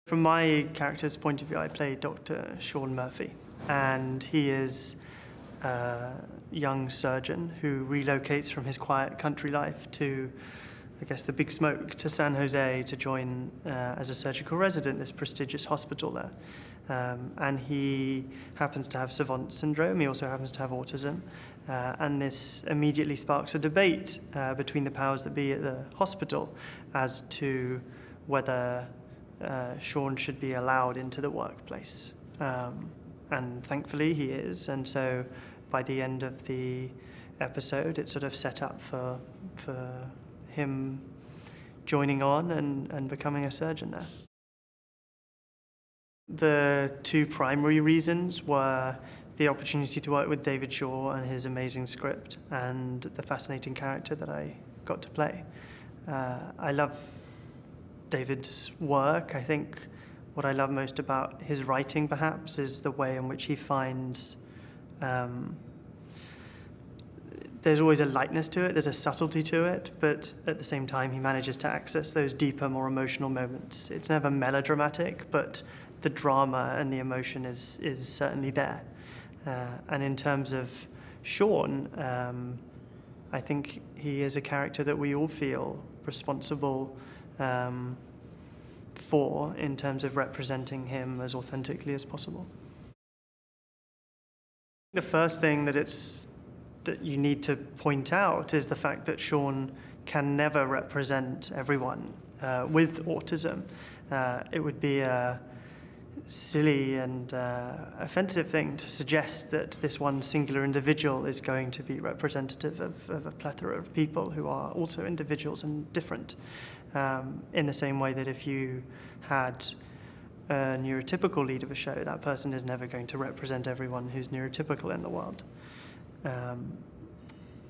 From my character's point of view, I play Dr. Sean Murphy, and he is a young surgeon who relocates from his quiet country life to, I guess, the big smoke, to San Jose to join as a surgical resident in this prestigious hospital there. And he happens to have savant syndrome. He also happens to have autism. And this immediately sparks a debate between the powers that be at the hospital as to whether Sean should be allowed into the workplace. And thankfully he is. And so by the end of the episode, it's sort of set up for him joining on and becoming a surgeon there. The two primary reasons were the opportunity to work with David Shaw and his amazing script and the fascinating character that I got to play. I love David's work. I think what I love most about his writing, perhaps, is the way in which he finds there's always a lightness to it, there's a subtlety to it, but at the same time he manages to access those deeper, more emotional moments. It's never melodramatic, but the drama and the emotion is certainly there. And in terms of Sean, I think he is a character that we all feel responsible for in terms of representing him as authentically as possible. The first thing that you need to point out is the fact that Sean can never represent everyone with autism. It would be a silly and offensive thing to suggest that this one singular individual is going to be representative of a plethora of people who are also individuals and different. In the same way that if you had a neurotypical lead of a show, that person is never going to represent everyone who's neurotypical in the world.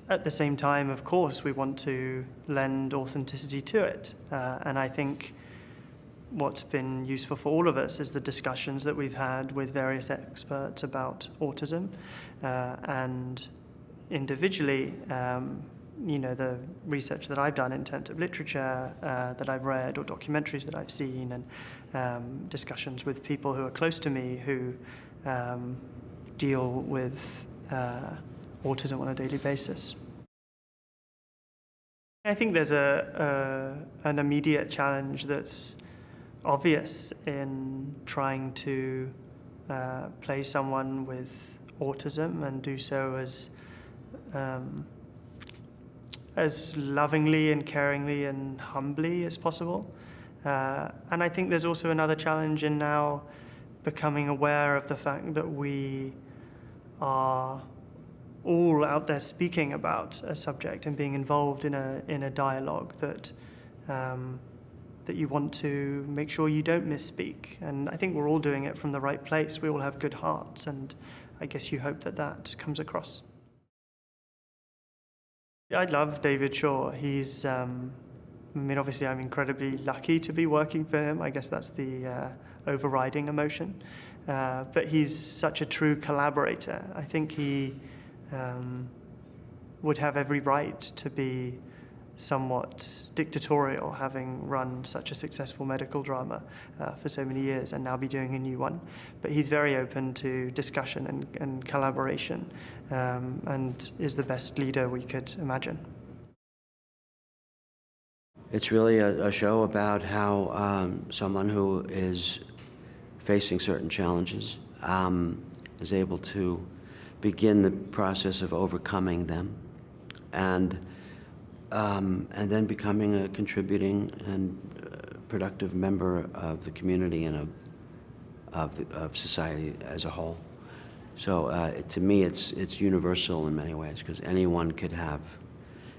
At the same time, of course, we want to lend authenticity to it. And I think what's been useful for all of us is the discussions that we've had with various experts about autism. And individually, the research that I've done in terms of literature that I've read or documentaries that I've seen and discussions with people who are close to me who deal with autism on a daily basis. I think there's an immediate challenge that's obvious in trying to play someone with autism and do so as lovingly and caringly and humbly as possible. And I think there's also another challenge in now becoming aware of the fact that we are all out there speaking about a subject and being involved in a dialogue that you want to make sure you don't misspeak. And I think we're all doing it from the right place. We all have good hearts, and I guess you hope that comes across. I love David Shaw. He's, obviously I'm incredibly lucky to be working for him. I guess that's the overriding emotion. But he's such a true collaborator. I think he would have every right to be somewhat dictatorial, having run such a successful medical drama for so many years and now be doing a new one. But he's very open to discussion and collaboration and is the best leader we could imagine. It's really a show about how someone who is facing certain challenges is able to begin the process of overcoming them and then becoming a contributing and productive member of the community and of society as a whole. So to me, it's universal in many ways, because anyone could have,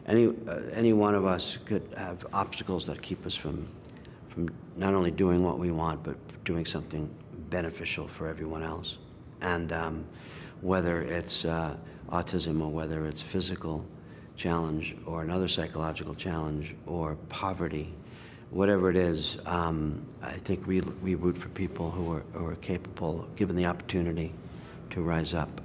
any one of us could have obstacles that keep us from not only doing what we want, but doing something beneficial for everyone else. And whether it's autism or whether it's physical challenge or another psychological challenge or poverty, whatever it is, I think we root for people who are capable, given the opportunity, to rise up.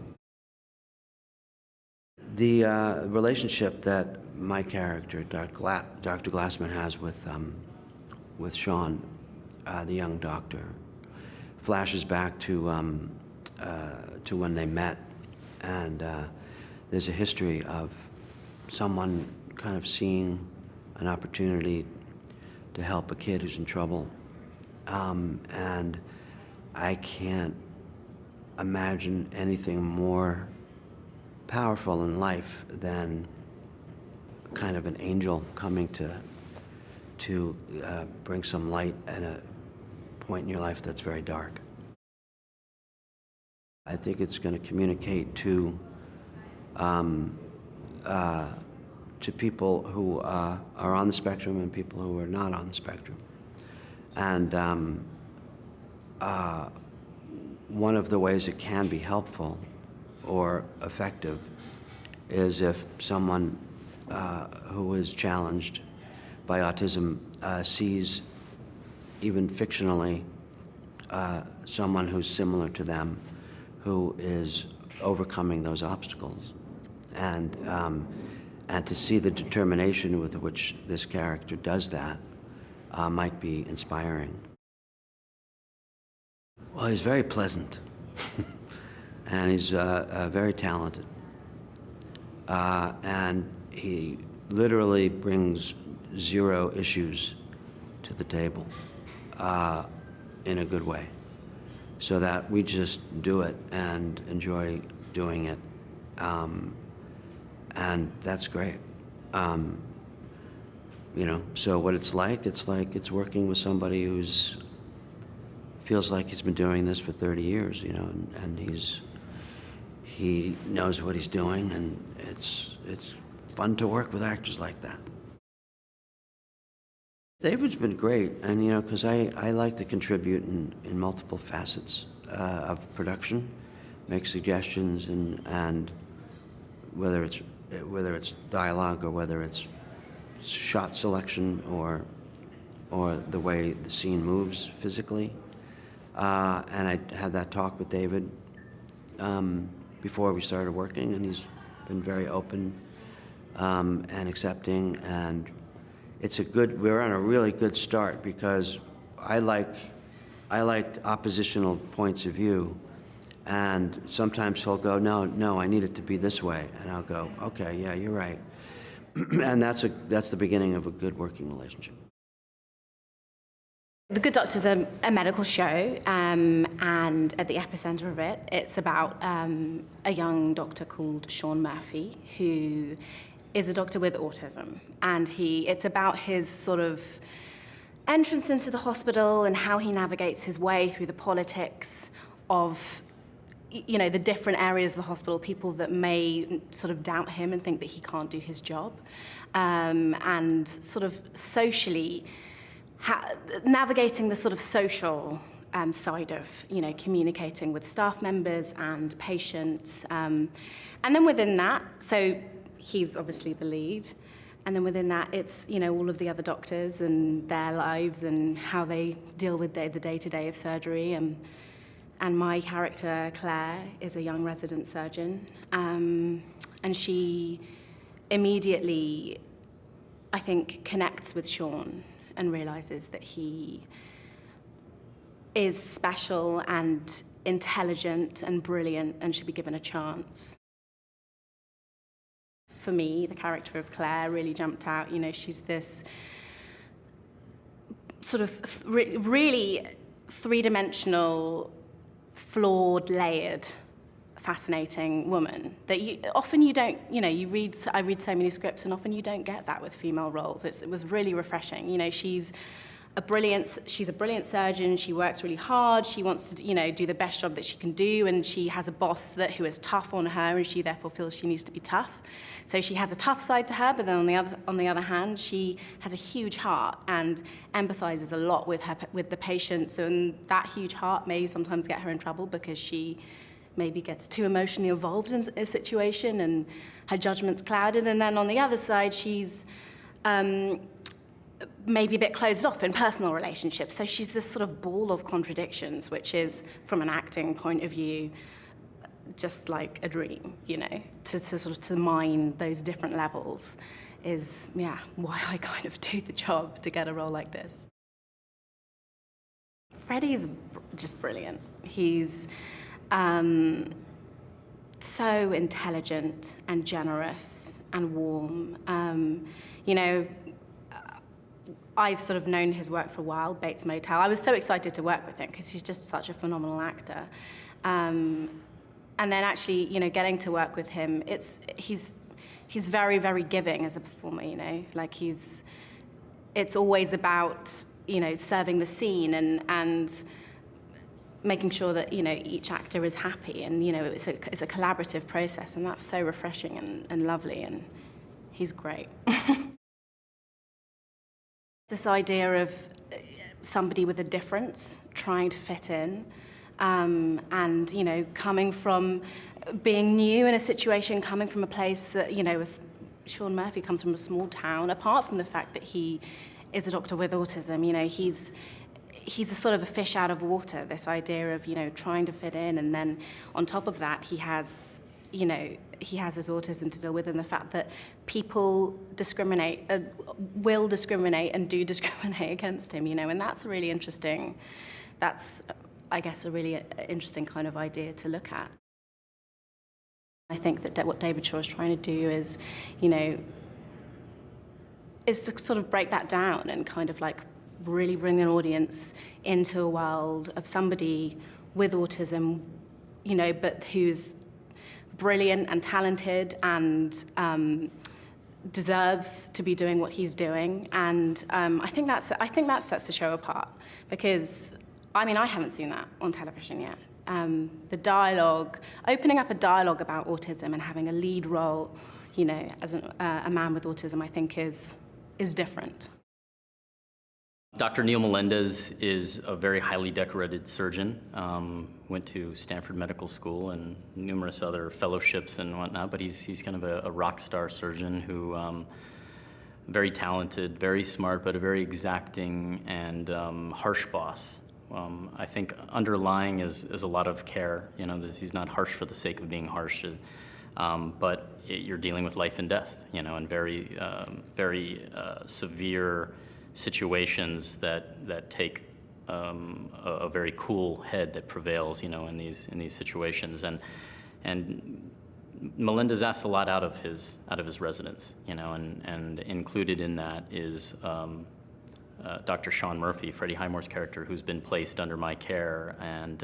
The relationship that my character, Dr. Glassman, has with Sean the young doctor, flashes back to when they met, and there's a history of someone kind of seeing an opportunity to help a kid who's in trouble, and I can't imagine anything more powerful in life than kind of an angel coming to bring some light at a point in your life that's very dark. I think it's going to communicate to people who are on the spectrum and people who are not on the spectrum. And one of the ways it can be helpful or effective is if someone who is challenged by autism sees, even fictionally, someone who's similar to them who is overcoming those obstacles. And to see the determination with which this character does that might be inspiring. Well, he's very pleasant, and he's very talented. And he literally brings 0 issues to the table in a good way, so that we just do it and enjoy doing it. And that's great. So what it's like working with somebody who's feels like he's been doing this for 30 years, and he knows what he's doing, and it's fun to work with actors like that. David's been great, and because I like to contribute in multiple facets of production, make suggestions, and whether it's dialogue or whether it's shot selection or the way the scene moves physically. And I had that talk with David before we started working, and he's been very open and accepting, and we're on a really good start, because I like oppositional points of view, and sometimes he'll go, no, I need it to be this way, and I'll go, okay, yeah, you're right. And that's the beginning of a good working relationship. The Good Doctor's a medical show, and at the epicenter of it, it's about a young doctor called Sean Murphy, who is a doctor with autism, and it's about his sort of entrance into the hospital and how he navigates his way through the politics of the different areas of the hospital, people that may sort of doubt him and think that he can't do his job, and sort of socially navigating the sort of social side of communicating with staff members and patients, and then within that, so he's obviously the lead, and then within that it's all of the other doctors and their lives and how they deal with the day-to-day of surgery. And my character, Claire, is a young resident surgeon, and she immediately, I think, connects with Sean and realizes that he is special and intelligent and brilliant and should be given a chance. For me, the character of Claire really jumped out. She's this sort of really three-dimensional, flawed, layered, fascinating woman that you don't, I read so many scripts, and often you don't get that with female roles. It was really refreshing. She's a brilliant surgeon. She works really hard. She wants to, do the best job that she can do, and she has a boss who is tough on her, and she therefore feels she needs to be tough. So she has a tough side to her, but then on the other hand, she has a huge heart and empathizes a lot with the patients, and that huge heart may sometimes get her in trouble because she maybe gets too emotionally involved in a situation and her judgment's clouded. And then on the other side, she's maybe a bit closed off in personal relationships. So she's this sort of ball of contradictions, which is, from an acting point of view, just like a dream, to mine those different levels is, why I kind of do the job to get a role like this. Freddie's just brilliant. He's so intelligent and generous and warm. I've sort of known his work for a while, Bates Motel. I was so excited to work with him because he's just such a phenomenal actor. And then actually, getting to work with him, he's very, very giving as a performer, like it's always about, serving the scene and making sure that, each actor is happy, and, it's a collaborative process, and that's so refreshing and lovely, and he's great. This idea of somebody with a difference, trying to fit in, and, coming from being new in a situation, coming from a place that, Sean Murphy comes from a small town, apart from the fact that he is a doctor with autism, he's a sort of a fish out of water, this idea of, trying to fit in, and then on top of that, he has his autism to deal with, and the fact that people discriminate, will discriminate and do discriminate against him, and that's really interesting. That's, I guess, a really interesting kind of idea to look at. I think that what David Shaw is trying to do is, is to sort of break that down and kind of like really bring an audience into a world of somebody with autism, but who's brilliant and talented and deserves to be doing what he's doing. And I think that sets the show apart, because I haven't seen that on television yet. The dialogue, opening up a dialogue about autism and having a lead role, as a man with autism, I think is different. Dr. Neil Melendez is a very highly decorated surgeon. Went to Stanford Medical School and numerous other fellowships and whatnot, but he's kind of a rock star surgeon who, very talented, very smart, but a very exacting and harsh boss. I think underlying is a lot of care. He's not harsh for the sake of being harsh, but you're dealing with life and death, and very, very severe situations that take a very cool head that prevails, in these situations, and Melendez asks a lot out of his residents, and included in that is Dr. Sean Murphy, Freddie Highmore's character, who's been placed under my care, and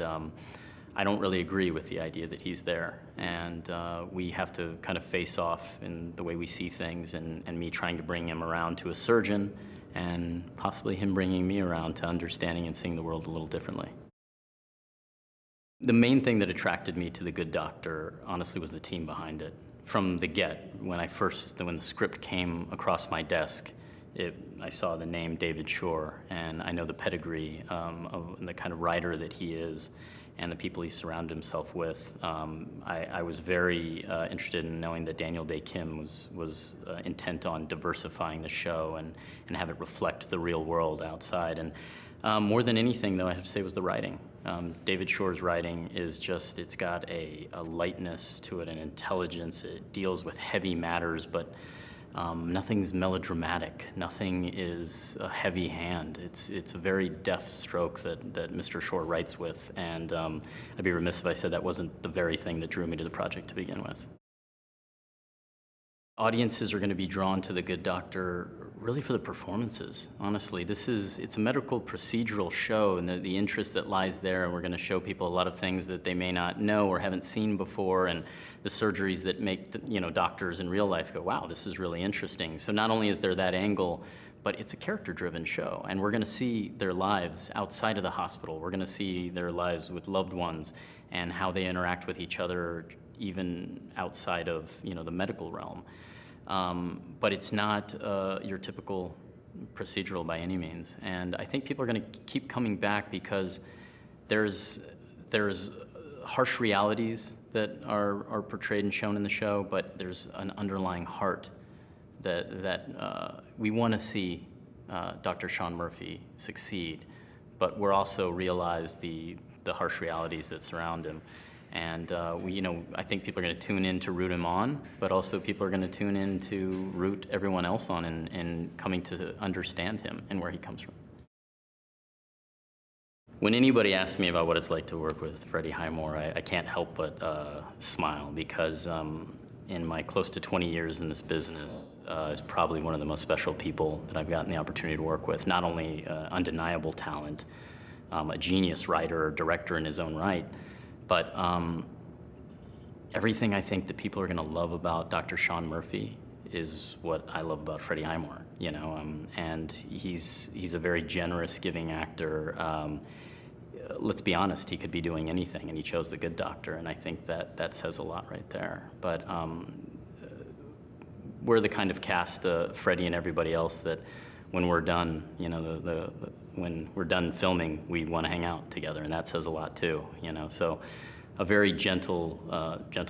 I don't really agree with the idea that he's there, and we have to kind of face off in the way we see things, and me trying to bring him around to a surgeon, and possibly him bringing me around to understanding and seeing the world a little differently. The main thing that attracted me to The Good Doctor, honestly, was the team behind it. From the get, when the script came across my desk, I saw the name David Shaw, and I know the pedigree of the kind of writer that he is, and the people he surrounded himself with. I was very interested in knowing that Daniel Day Kim was intent on diversifying the show and have it reflect the real world outside. And more than anything, though, I have to say, was the writing. David Shaw's writing is just, it's got a lightness to it, an intelligence. It deals with heavy matters, but nothing's melodramatic. Nothing is a heavy hand. It's a very deft stroke that Mr. Shaw writes with, and I'd be remiss if I said that wasn't the very thing that drew me to the project to begin with. Audiences are going to be drawn to The Good Doctor really for the performances, honestly. It's a medical procedural show, and the interest that lies there, and we're going to show people a lot of things that they may not know or haven't seen before, and the surgeries that make doctors in real life go, wow, this is really interesting. So not only is there that angle, but it's a character-driven show, and we're going to see their lives outside of the hospital. We're going to see their lives with loved ones and how they interact with each other, even outside of the medical realm. But it's not your typical procedural by any means. And I think people are going to keep coming back because there's harsh realities that are portrayed and shown in the show, but there's an underlying heart that we want to see Dr. Sean Murphy succeed, but we're also realize the harsh realities that surround him. And I think people are going to tune in to root him on, but also people are going to tune in to root everyone else on and coming to understand him and where he comes from. When anybody asks me about what it's like to work with Freddie Highmore, I can't help but smile, because in my close to 20 years in this business, is probably one of the most special people that I've gotten the opportunity to work with. Not only undeniable talent, a genius writer or director in his own right, but everything I think that people are going to love about Dr. Sean Murphy is what I love about Freddie Highmore, you know, and he's a very generous, giving actor. Let's be honest, he could be doing anything, and he chose The Good Doctor, and I think that says a lot right there. But we're the kind of cast, Freddie and everybody else, that when we're done, you know, when we're done filming, we want to hang out together, and that says a lot too, you know. So a very gentle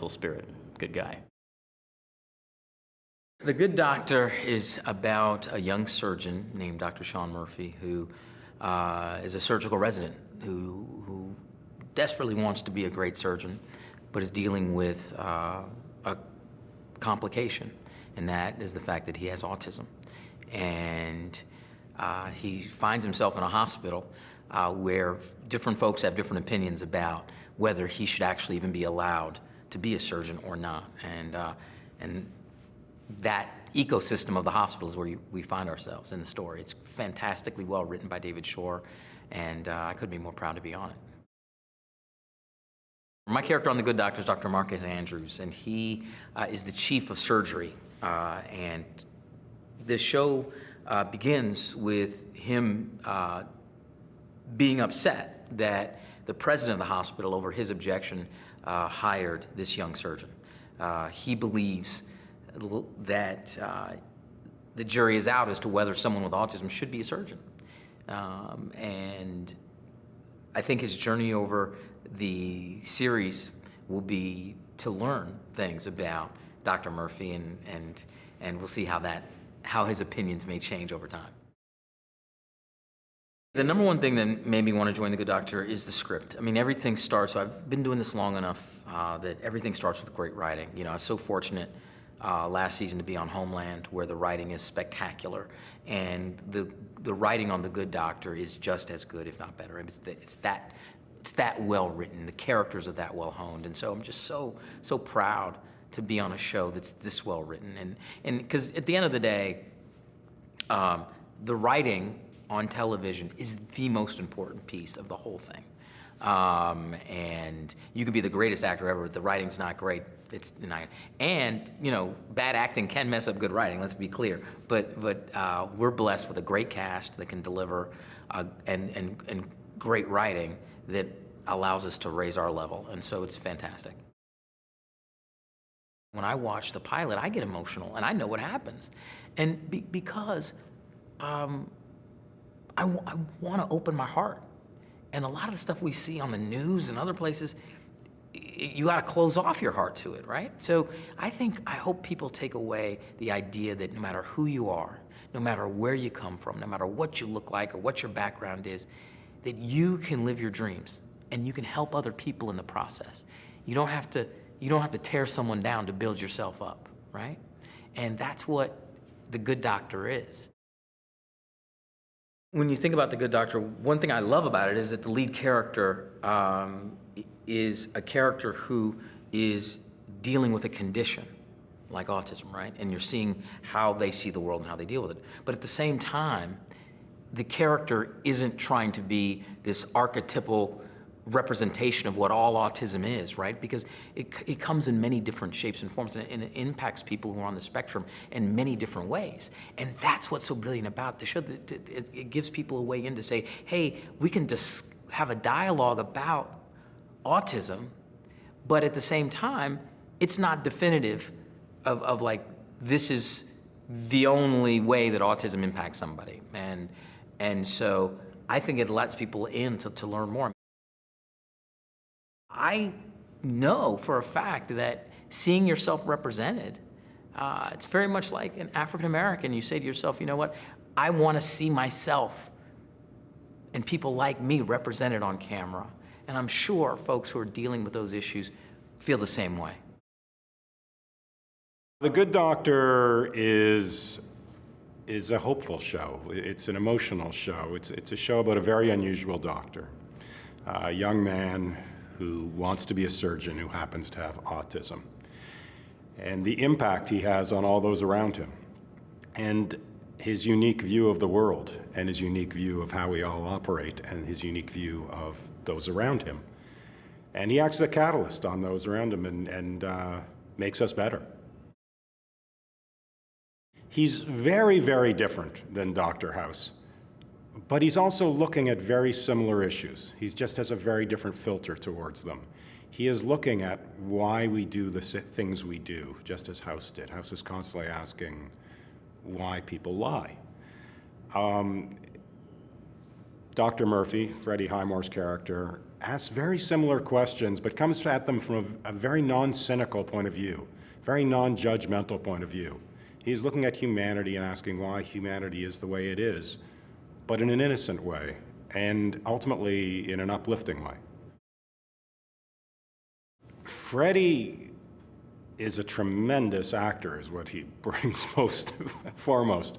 spirit, good guy. The Good Doctor is about a young surgeon named Dr. Sean Murphy, who is a surgical resident who desperately wants to be a great surgeon, but is dealing with a complication, and that is the fact that he has autism. And he finds himself in a hospital where different folks have different opinions about whether he should actually even be allowed to be a surgeon or not. And that ecosystem of the hospital is where we find ourselves in the story. It's fantastically well written by David Shore, and I couldn't be more proud to be on it. My character on The Good Doctor is Dr. Marcus Andrews, and he is the chief of surgery. And the show begins with him being upset that the president of the hospital, over his objection, hired this young surgeon. He believes that the jury is out as to whether someone with autism should be a surgeon. And I think his journey over the series will be to learn things about Dr. Murphy, and we'll see how his opinions may change over time. The number one thing that made me want to join The Good Doctor is the script. I mean, everything starts, so I've been doing this long enough that everything starts with great writing. You know, I was so fortunate last season to be on Homeland, where the writing is spectacular, and the writing on The Good Doctor is just as good, if not better. It's that well written. The characters are that well honed, and so I'm just so proud to be on a show that's this well written. And because at the end of the day, the writing on television is the most important piece of the whole thing. And you could be the greatest actor ever, but the writing's not great. It's not. And you know, bad acting can mess up good writing. Let's be clear. But we're blessed with a great cast that can deliver, and great writing that allows us to raise our level. And so it's fantastic. When I watch the pilot, I get emotional, and I know what happens, and because I want to open my heart. And a lot of the stuff we see on the news and other places, you got to close off your heart to it, right? So I hope people take away the idea that no matter who you are, no matter where you come from, no matter what you look like or what your background is, that you can live your dreams and you can help other people in the process. You don't have to tear someone down to build yourself up, right? And that's what The Good Doctor is. When you think about The Good Doctor, one thing I love about it is that the lead character is a character who is dealing with a condition like autism, right? And you're seeing how they see the world and how they deal with it. But at the same time, the character isn't trying to be this archetypal representation of what all autism is, right? Because it comes in many different shapes and forms, and it impacts people who are on the spectrum in many different ways. And that's what's so brilliant about the show. It gives people a way in to say, hey, we can just have a dialogue about autism, but at the same time, it's not definitive of like, this is the only way that autism impacts somebody. And so I think it lets people in to learn more. I know for a fact that seeing yourself represented, it's very much like an African American. You say to yourself, you know what, I want to see myself and people like me represented on camera. And I'm sure folks who are dealing with those issues feel the same way. The Good Doctor is a hopeful show. It's an emotional show. It's a show about a very unusual doctor. a young man who wants to be a surgeon who happens to have autism, and the impact he has on all those around him, and his unique view of the world, and his unique view of how we all operate, and his unique view of those around him. And he acts as a catalyst on those around him and makes us better. He's very, very different than Dr. House, but he's also looking at very similar issues. He just has a very different filter towards them. He is looking at why we do the things we do, just as House did. House is constantly asking why people lie. Dr. Murphy, Freddie Highmore's character, asks very similar questions, but comes at them from a very non-cynical point of view, very non-judgmental point of view. He's looking at humanity and asking why humanity is the way it is, but in an innocent way, and ultimately in an uplifting way. Freddie is a tremendous actor, is what he brings most foremost.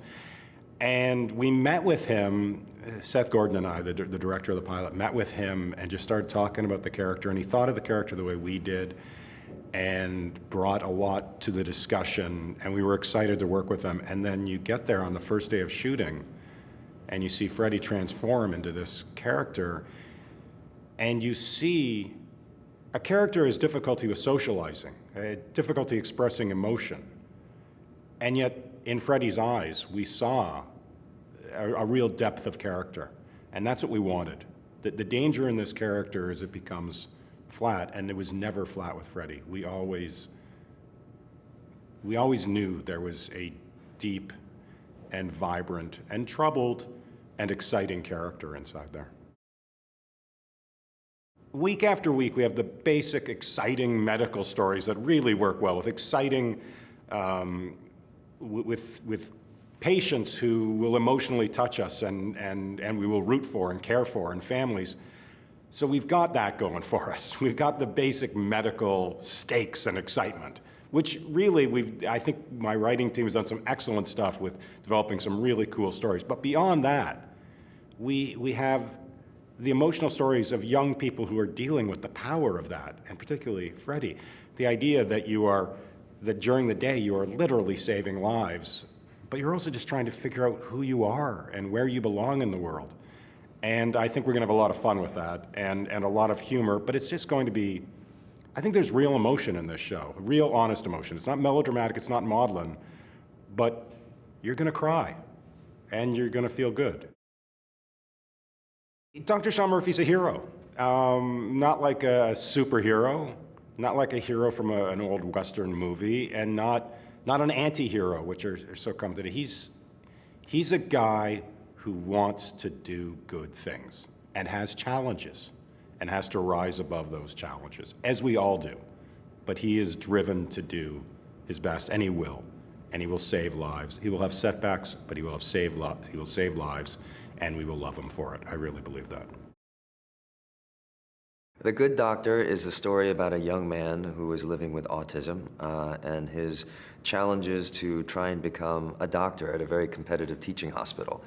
And we met with him, Seth Gordon and I, the director of the pilot, met with him and just started talking about the character, and he thought of the character the way we did and brought a lot to the discussion, and we were excited to work with him. And then you get there on the first day of shooting, and you see Freddie transform into this character, and you see a character has difficulty with socializing, difficulty expressing emotion. And yet, in Freddie's eyes, we saw a real depth of character. And that's what we wanted. The danger in this character is it becomes flat, and it was never flat with Freddie. We always knew there was a deep and vibrant and troubled and exciting character inside there. Week after week, we have the basic, exciting medical stories that really work well, with exciting, with patients who will emotionally touch us and we will root for and care for, and families. So we've got that going for us. We've got the basic medical stakes and excitement, which really I think my writing team has done some excellent stuff with developing some really cool stories. But beyond that, we have the emotional stories of young people who are dealing with the power of that, and particularly Freddie. The idea that that during the day you are literally saving lives, but you're also just trying to figure out who you are and where you belong in the world. And I think we're gonna have a lot of fun with that and a lot of humor, but it's just going to be, I think there's real emotion in this show, real honest emotion. It's not melodramatic, it's not maudlin, but you're gonna cry and you're gonna feel good. Dr. Sean Murphy's a hero, not like a superhero, not like a hero from an old Western movie, and not an anti-hero, which are so common today. He's a guy who wants to do good things and has challenges and has to rise above those challenges, as we all do. But he is driven to do his best, and he will save lives. He will have setbacks, but he will save lives, and we will love him for it. I really believe that. The Good Doctor is a story about a young man who is living with autism and his challenges to try and become a doctor at a very competitive teaching hospital.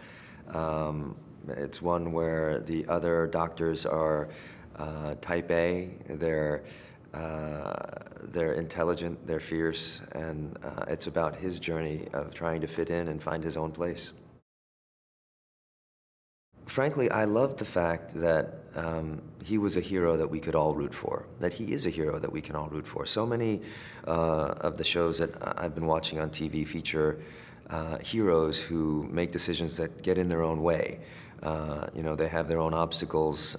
It's one where the other doctors are type A, they're intelligent, they're fierce, and it's about his journey of trying to fit in and find his own place. Frankly, I loved the fact that he was a hero that we could all root for, that he is a hero that we can all root for. So many of the shows that I've been watching on TV feature heroes who make decisions that get in their own way. They have their own obstacles,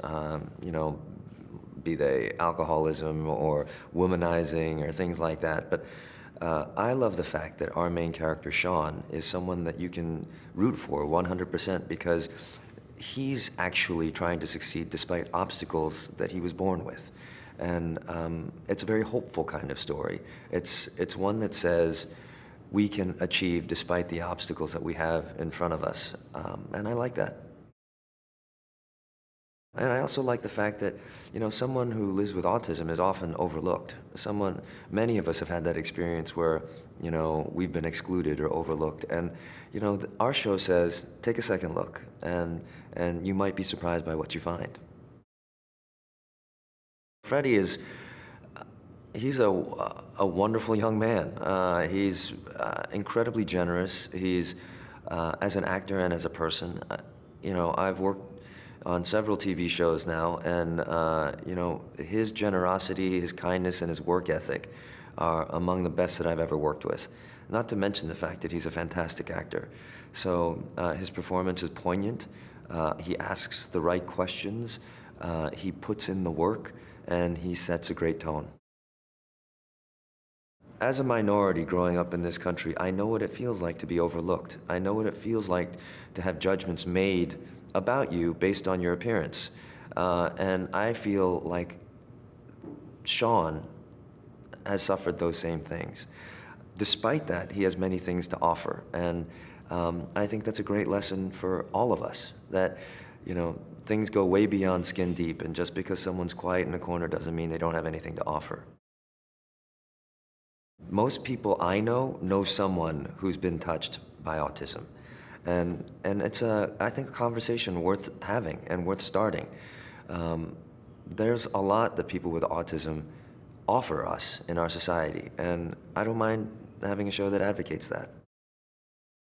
be they alcoholism or womanizing or things like that. But I love the fact that our main character, Sean, is someone that you can root for 100% because he's actually trying to succeed despite obstacles that he was born with. And it's a very hopeful kind of story. It's one that says we can achieve despite the obstacles that we have in front of us. And I like that. And I also like the fact that, someone who lives with autism is often overlooked. Many of us have had that experience where, we've been excluded or overlooked. And, our show says, take a second look, and you might be surprised by what you find. Freddie is, he's a wonderful young man. He's incredibly generous. He's, as an actor and as a person, you know, I've worked on several TV shows now, and you know, his generosity, his kindness, and his work ethic are among the best that I've ever worked with. Not to mention the fact that he's a fantastic actor. So his performance is poignant. He asks the right questions. He puts in the work, and he sets a great tone. As a minority growing up in this country, I know what it feels like to be overlooked. I know what it feels like to have judgments made about you based on your appearance. And I feel like Sean has suffered those same things. Despite that, he has many things to offer. And I think that's a great lesson for all of us, that, you know, things go way beyond skin deep, and just because someone's quiet in a corner doesn't mean they don't have anything to offer. Most people I know someone who's been touched by autism. And it's, I think, a conversation worth having and worth starting. There's a lot that people with autism offer us in our society, and I don't mind having a show that advocates that.